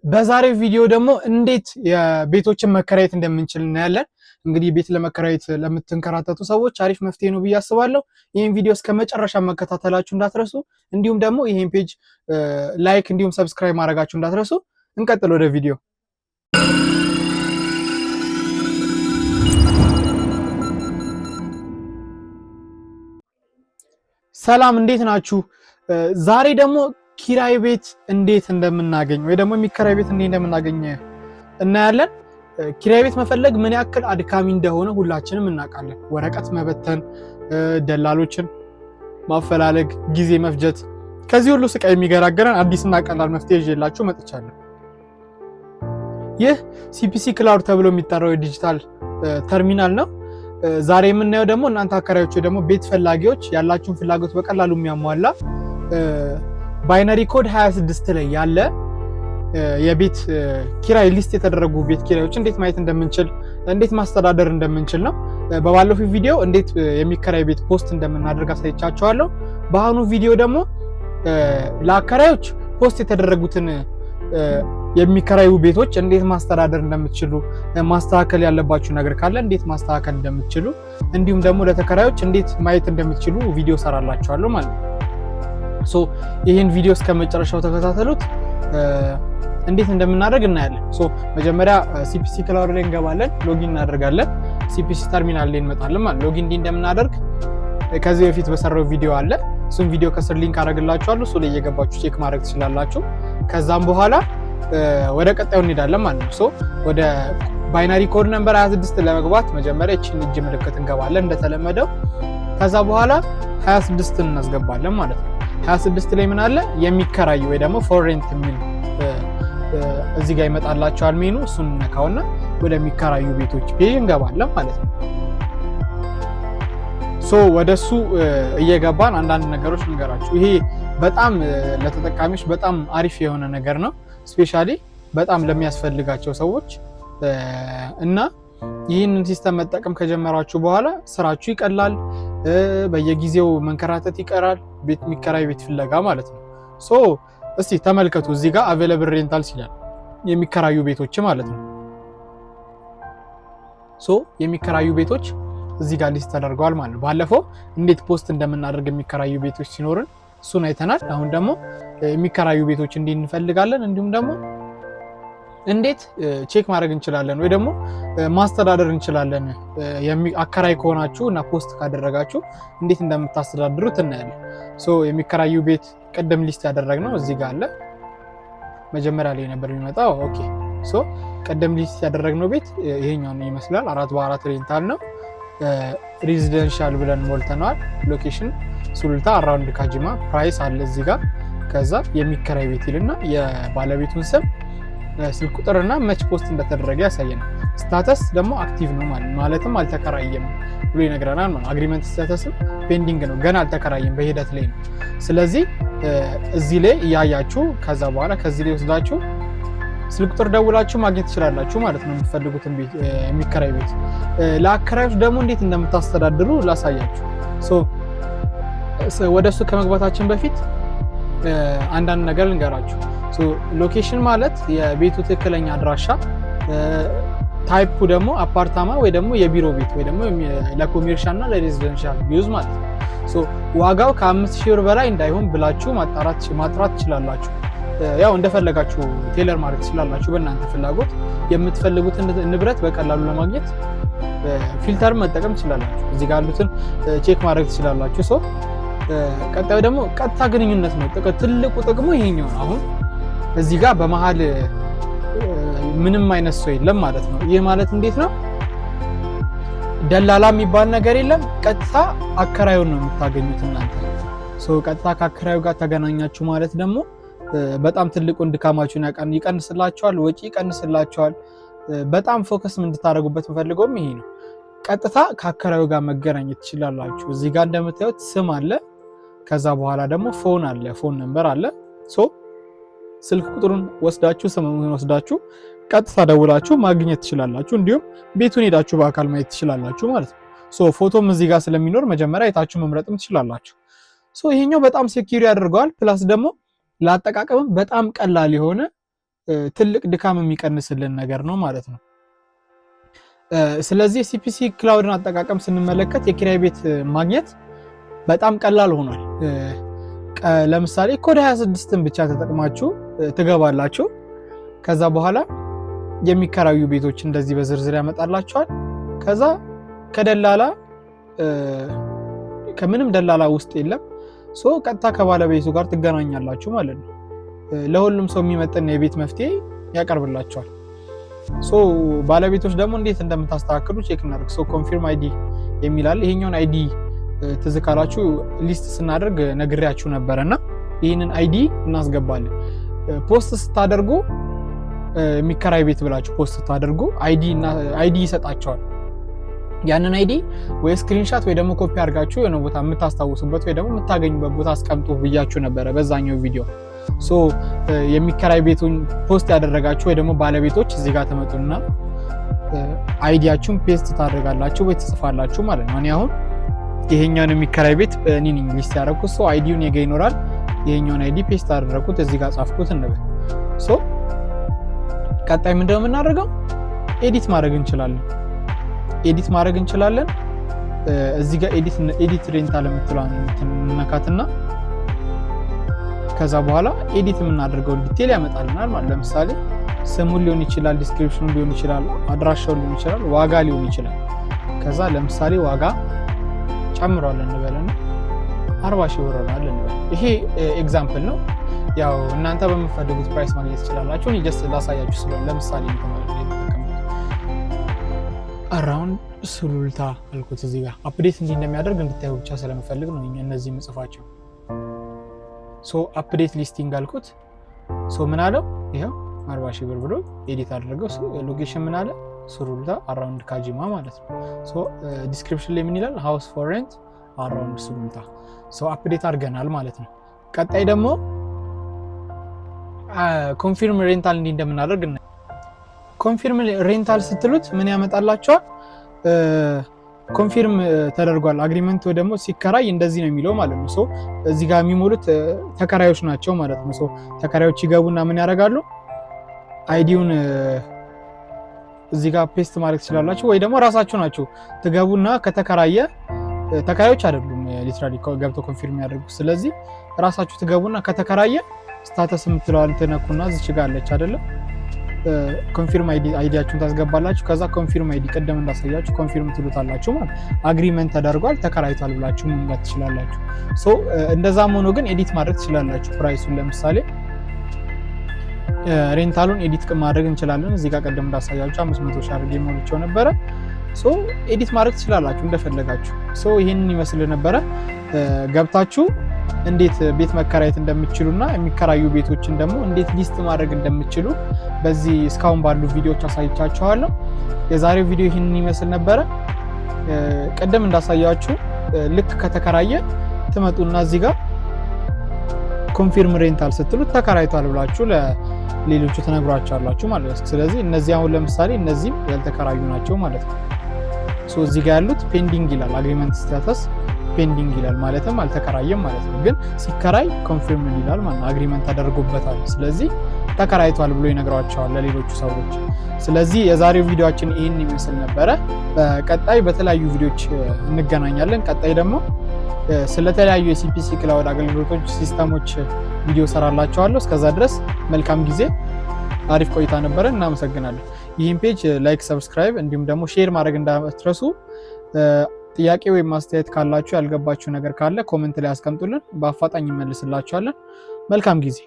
በዛሬው ቪዲዮ ደግሞ እንዴት የቤቶችን መከራየት እንደምንችል እናያለን። እንግዲህ ቤት ለመከራየት ለምትንከራተቱ ሰዎች አሪፍ መፍትሄ ነው ብዬ አስባለሁ። ይህን ቪዲዮ እስከ መጨረሻ መከታተላችሁ እንዳትረሱ፣ እንዲሁም ደግሞ ይህን ፔጅ ላይክ እንዲሁም ሰብስክራይብ ማድረጋችሁ እንዳትረሱ። እንቀጥል ወደ ቪዲዮ። ሰላም እንዴት ናችሁ? ዛሬ ደግሞ ኪራይ ቤት እንዴት እንደምናገኝ ወይ ደግሞ የሚከራይ ቤት እንዴት እንደምናገኝ እናያለን። ኪራይ ቤት መፈለግ ምን ያክል አድካሚ እንደሆነ ሁላችንም እናውቃለን። ወረቀት መበተን፣ ደላሎችን ማፈላለግ፣ ጊዜ መፍጀት፣ ከዚህ ሁሉ ስቃይ የሚገራገረን አዲስና ቀላል መፍትሄ ይዤላችሁ መጥቻለሁ። ይህ ሲፒሲ ክላውድ ተብሎ የሚጠራው የዲጂታል ተርሚናል ነው። ዛሬ የምናየው ደግሞ እናንተ አከራዮች ደግሞ ቤት ፈላጊዎች ያላችሁን ፍላጎት በቀላሉ የሚያሟላ ባይነሪ ኮድ 26 ላይ ያለ የቤት ኪራይ ሊስት የተደረጉ ቤት ኪራዮች እንዴት ማየት እንደምንችል፣ እንዴት ማስተዳደር እንደምንችል ነው። በባለፈው ቪዲዮ እንዴት የሚከራይ ቤት ፖስት እንደምናደርግ አሳይቻችኋለሁ። በአሁኑ ቪዲዮ ደግሞ ለአከራዮች ፖስት የተደረጉትን የሚከራዩ ቤቶች እንዴት ማስተዳደር እንደምትችሉ፣ ማስተካከል ያለባችሁ ነገር ካለ እንዴት ማስተካከል እንደምትችሉ፣ እንዲሁም ደግሞ ለተከራዮች እንዴት ማየት እንደምትችሉ ቪዲዮ ሰራላችኋለሁ ማለት ነው። ሶ ይህን ቪዲዮ እስከ መጨረሻው ተከታተሉት። እንዴት እንደምናደርግ እናያለን። ሶ መጀመሪያ ሲፒሲ ክላውድ ላይ እንገባለን፣ ሎጊን እናደርጋለን። ሲፒሲ ተርሚናል ላይ እንመጣለን ማለት ሎጊን እንደምናደርግ ከዚህ በፊት በሰራው ቪዲዮ አለ። እሱን ቪዲዮ ከስር ሊንክ አደርግላችኋለሁ። እሱ ላይ እየገባችሁ ቼክ ማድረግ ትችላላችሁ። ከዛም በኋላ ወደ ቀጣዩ እንሄዳለን ማለት ነው። ሶ ወደ ባይናሪ ኮድ ነምበር 26 ለመግባት መጀመሪያ እቺን እጅ ምልክት እንገባለን እንደተለመደው። ከዛ በኋላ 26 እናስገባለን ማለት ነው። 26 ላይ ምን አለ? የሚከራዩ ወይ ደግሞ ፎር ሬንት የሚል እዚህ ጋር ይመጣላችኋል ሜኑ። እሱን ነካውና ወደ የሚከራዩ ቤቶች ፔጅ እንገባለን ማለት ነው። ሶ ወደሱ እየገባን አንዳንድ ነገሮች ልንገራችሁ። ይሄ በጣም ለተጠቃሚዎች በጣም አሪፍ የሆነ ነገር ነው። ስፔሻሊ በጣም ለሚያስፈልጋቸው ሰዎች እና ይህንን ሲስተም መጠቀም ከጀመራችሁ በኋላ ስራችሁ ይቀላል። በየጊዜው መንከራተት ይቀራል። ቤት የሚከራይ ቤት ፍለጋ ማለት ነው። ሶ እስቲ ተመልከቱ። እዚህ ጋር አቬለብል ሬንታልስ ይላል የሚከራዩ ቤቶች ማለት ነው። ሶ የሚከራዩ ቤቶች እዚህ ጋር ሊስት ተደርገዋል ማለት ነው። ባለፈው እንዴት ፖስት እንደምናደርግ የሚከራዩ ቤቶች ሲኖርን እሱን አይተናል። አሁን ደግሞ የሚከራዩ ቤቶች እንዴት እንፈልጋለን፣ እንዲሁም ደግሞ እንዴት ቼክ ማድረግ እንችላለን ወይ ደግሞ ማስተዳደር እንችላለን። አከራይ ከሆናችሁ እና ፖስት ካደረጋችሁ እንዴት እንደምታስተዳድሩት እናያለን። ሶ የሚከራዩ ቤት ቀደም ሊስት ያደረግነው እዚህ ጋር አለ። መጀመሪያ ላይ ነበር የሚመጣው። ኦኬ ሶ ቀደም ሊስት ያደረግነው ቤት ይሄኛው ነው ይመስላል። 4x4 ሬንታል ነው። ሬዚደንሻል ብለን ሞልተናል። ሎኬሽን ሱሉልታ አራውንድ ካጂማ፣ ፕራይስ አለ እዚህ ጋር። ከዛ የሚከራይ ቤት ይልና የባለቤቱን ስም፣ ስልክ ቁጥርና መች ፖስት እንደተደረገ ያሳየናል። ስታተስ ደግሞ አክቲቭ ነው ማለትም አልተከራየም ብሎ ይነግረናል ማለት። አግሪመንት ስታተስም ፔንዲንግ ነው፣ ገና አልተከራየም በሂደት ላይ ነው። ስለዚህ እዚህ ላይ እያያችሁ ከዛ በኋላ ከዚህ ላይ ወስዳችሁ ስልክ ቁጥር ደውላችሁ ማግኘት ትችላላችሁ ማለት ነው የምትፈልጉትን ቤት የሚከራይ ቤት። ለአከራዮች ደግሞ እንዴት እንደምታስተዳድሩ ላሳያችሁ። ወደሱ ከመግባታችን በፊት አንዳንድ ነገር ልንገራችሁ። ሎኬሽን ማለት የቤቱ ትክክለኛ አድራሻ፣ ታይፑ ደግሞ አፓርታማ ወይ ደግሞ የቢሮ ቤት ወይ ደግሞ ለኮሜርሻል እና ለሬዚደንሻል ዩዝ ማለት ነው። ዋጋው ከ5000 ብር በላይ እንዳይሆን ብላችሁ ማጥራት ትችላላችሁ። ያው እንደፈለጋችሁ ቴለር ማድረግ ትችላላችሁ። በእናንተ ፍላጎት የምትፈልጉትን ንብረት በቀላሉ ለማግኘት ፊልተር መጠቀም ትችላላችሁ። እዚህ ጋር ያሉትን ቼክ ማድረግ ትችላላችሁ። ቀጣዩ ደግሞ ቀጥታ ግንኙነት ነው። ትልቁ ጥቅሙ ይሄኛው ነው። አሁን እዚህ ጋር በመሃል ምንም አይነት ሰው የለም ማለት ነው። ይህ ማለት እንዴት ነው? ደላላ የሚባል ነገር የለም። ቀጥታ አከራዩን ነው የምታገኙት እናንተ። ቀጥታ ከአከራዩ ጋር ተገናኛችሁ ማለት ደግሞ በጣም ትልቁን ድካማችሁን ይቀንስላችኋል፣ ወጪ ይቀንስላችኋል። በጣም ፎከስ እንድታደርጉበት የምፈልገውም ይሄ ነው። ቀጥታ ከአከራዩ ጋር መገናኘት ትችላላችሁ። እዚህ ጋር እንደምታዩት ስም አለ። ከዛ በኋላ ደግሞ ፎን አለ፣ ፎን ነምበር አለ። ስልክ ቁጥሩን ወስዳችሁ ስሙን ወስዳችሁ ቀጥታ ደውላችሁ ማግኘት ትችላላችሁ። እንዲሁም ቤቱን ሄዳችሁ በአካል ማየት ትችላላችሁ ማለት ነው። ፎቶም እዚህ ጋር ስለሚኖር መጀመሪያ የታችሁ መምረጥም ትችላላችሁ። ይሄኛው በጣም ሴኪዩር ያደርገዋል። ፕላስ ደግሞ ለአጠቃቀምም በጣም ቀላል የሆነ ትልቅ ድካም የሚቀንስልን ነገር ነው ማለት ነው። ስለዚህ ሲፒሲ ክላውድን አጠቃቀም ስንመለከት የኪራይ ቤት ማግኘት በጣም ቀላል ሆኗል። ለምሳሌ ኮድ 26ን ብቻ ተጠቅማችሁ ትገባላችሁ። ከዛ በኋላ የሚከራዩ ቤቶች እንደዚህ በዝርዝር ያመጣላችኋል። ከዛ ከደላላ ከምንም ደላላ ውስጥ የለም ቀጥታ ከባለቤቱ ጋር ትገናኛላችሁ ማለት ነው። ለሁሉም ሰው የሚመጥን የቤት መፍትሄ ያቀርብላችኋል። ባለቤቶች ደግሞ እንዴት እንደምታስተካክሉ ቼክ እናድርግ። ኮንፊርም አይዲ የሚላል ይሄኛውን አይዲ ትዝ ካላችሁ ሊስት ስናደርግ ነግሬያችሁ ነበረና ይህንን አይዲ እናስገባለን። ፖስት ስታደርጉ የሚከራይ ቤት ብላችሁ ፖስት ስታደርጉ አይዲ ይሰጣቸዋል። ያንን አይዲ ወይ ስክሪንሻት ወይ ደግሞ ኮፒ አድርጋችሁ የሆነ ቦታ የምታስታውሱበት ወይ ደግሞ የምታገኙበት ቦታ አስቀምጡ ብያችሁ ነበረ በዛኛው ቪዲዮ። የሚከራይ ቤቱን ፖስት ያደረጋችሁ ወይ ደግሞ ባለቤቶች እዚህ ጋር ተመጡና አይዲያችሁን ፔስት ታደርጋላችሁ ወይ ትጽፋላችሁ ማለት ነው። እኔ አሁን ይሄኛውን የሚከራይ ቤት እኔ ነኝ ሊስት ያደረኩት አይዲውን የጋ ይኖራል። ይሄኛውን አይዲ ፔስት አደረኩት እዚህ ጋር ጻፍኩት እንበል። ቀጣይ ምንድነው የምናደርገው? ኤዲት ማድረግ እንችላለን። እዚህ ጋር ኤዲት ሬንታል የምትለዋን እንነካትና ከዛ በኋላ ኤዲት የምናደርገውን ዲቴል ያመጣልናል ማለት ለምሳሌ ስሙን ሊሆን ይችላል፣ ዲስክሪፕሽኑ ሊሆን ይችላል፣ አድራሻው ሊሆን ይችላል፣ ዋጋ ሊሆን ይችላል። ከዛ ለምሳሌ ዋጋ ጨምሯል እንበልና 40 ሺህ ብር ነው እንበል። ይሄ ኤግዛምፕል ነው። ያው እናንተ በምትፈልጉት ፕራይስ ማግኘት ትችላላችሁ። እኔ ጀስት ላሳያችሁ ስለሆነ ለምሳሌ አራውንድ ሱሉልታ አልኩት። እዚህ ጋር አፕዴት እንዲህ እንደሚያደርግ እንድታዩ ብቻ ስለምፈልግ ነው እነዚህ ምጽፋቸው። አፕዴት ሊስቲንግ አልኩት። ምን አለው? ይሄው 40 ሺህ ብር ብሎ ኤዲት አደረገው። ሎኬሽን ምን አለ? ሱሉልታ አራውንድ ካጂማ ማለት ነው። ዲስክሪፕሽን ላይ ምን ይላል? ሃውስ ፎር ሬንት አራውንድ ሱሉልታ። አፕዴት አድርገናል ማለት ነው። ቀጣይ ደግሞ ኮንፊርም ሬንታል እንዲህ እንደምናደርግ እና ኮንፊርም ሬንታል ስትሉት ምን ያመጣላችኋል? ኮንፊርም ተደርጓል አግሪመንት ወይ ደግሞ ሲከራይ እንደዚህ ነው የሚለው ማለት ነው። እዚህ ጋር የሚሞሉት ተከራዮች ናቸው ማለት ነው። ተከራዮች ይገቡና ምን ያደርጋሉ? አይዲውን እዚህ ጋር ፔስት ማድረግ ትችላላችሁ ወይ ደግሞ ራሳችሁ ናችሁ ትገቡና ከተከራየ ተከራዮች አይደሉም ሊትራሊ ገብተው ኮንፊርም ያደርጉት። ስለዚህ ራሳችሁ ትገቡና ከተከራየ ስታተስ የምትለዋል ትነኩና እዚች ጋር አለች አይደለ? ኮንፊርም አይዲያችሁን ታስገባላችሁ። ከዛ ኮንፊርም አይዲ ቀደም እንዳሳያችሁ ኮንፊርም ትሉታላችሁ ማለት አግሪመንት ተደርጓል ተከራይቷል ብላችሁ መምላት ትችላላችሁ። እንደዛም ሆኖ ግን ኤዲት ማድረግ ትችላላችሁ ፕራይሱን። ለምሳሌ ሬንታሉን ኤዲት ማድረግ እንችላለን። እዚህ ጋር ቀደም እንዳሳያችሁ 500 ሺህ አድርጌ ሞልቼው ነበረ። ኤዲት ማድረግ ትችላላችሁ እንደፈለጋችሁ። ይሄንን ይመስል ነበረ። ገብታችሁ እንዴት ቤት መከራየት እንደምትችሉና የሚከራዩ ቤቶችን ደግሞ እንዴት ሊስት ማድረግ እንደምትችሉ በዚህ እስካሁን ባሉ ቪዲዮዎች አሳይቻችኋለሁ። የዛሬው ቪዲዮ ይህንን ይመስል ነበረ። ቀደም እንዳሳያችሁ ልክ ከተከራየ ትመጡና እዚህ ጋር ኮንፊርም ሬንታል ስትሉት ተከራይቷል ብላችሁ ለሌሎቹ ተነግሯቸዋላችሁ ማለት ነው። ስለዚህ እነዚህ አሁን ለምሳሌ እነዚህም ያልተከራዩ ናቸው ማለት ነው። እዚህ ጋር ያሉት ፔንዲንግ ይላል፣ አግሪመንት ስታተስ ፔንዲንግ ይላል ማለትም አልተከራየም ማለት ነው። ግን ሲከራይ ኮንፊርም ይላል ማለት አግሪመንት ተደርጎበታል። ስለዚህ ተከራይቷል ብሎ ይነግሯቸዋል ለሌሎቹ ሰዎች። ስለዚህ የዛሬው ቪዲዮአችን ይህን ይመስል ነበረ። በቀጣይ በተለያዩ ቪዲዮዎች እንገናኛለን። ቀጣይ ደግሞ ስለተለያዩ የሲፒሲ ክላውድ አገልግሎቶች ሲስተሞች ቪዲዮ ሰራላችኋለሁ። እስከዛ ድረስ መልካም ጊዜ፣ አሪፍ ቆይታ ነበረ። እናመሰግናለን። ይህን ፔጅ ላይክ፣ ሰብስክራይብ እንዲሁም ደግሞ ሼር ማድረግ እንዳትረሱ። ጥያቄ ወይም ማስተያየት ካላችሁ ያልገባችሁ ነገር ካለ ኮሜንት ላይ አስቀምጡልን፣ በአፋጣኝ እንመልስላችኋለን። መልካም ጊዜ።